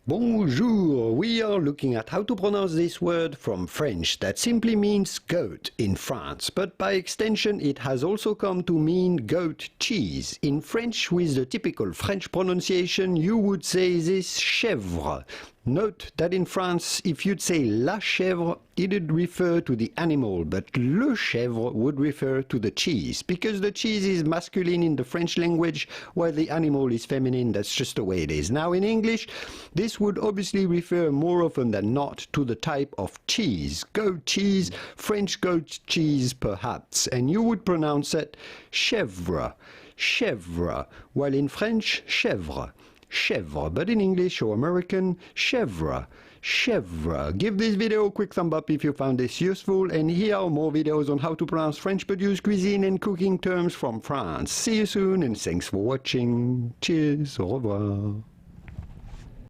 Bonjour! We are looking at how to pronounce this word from French that simply means goat in France, but by extension it has also come to mean goat cheese. In French, with the typical French pronunciation, you would say this chèvre. Note that in France, if you'd say la chèvre, it would refer to the animal, but le chèvre would refer to the cheese, because the cheese is masculine in the French language, while the animal is feminine. That's just the way it is. Now in English, this would obviously refer more often than not to the type of cheese. Goat cheese, French goat cheese perhaps, and you would pronounce it chèvre, chèvre, while in French, chèvre. Chèvre, but in English or American, chèvre, chèvre. Give this video a quick thumb up if you found this useful, and here are more videos on how to pronounce French-produced cuisine and cooking terms from France. See you soon, and thanks for watching. Cheers, au revoir.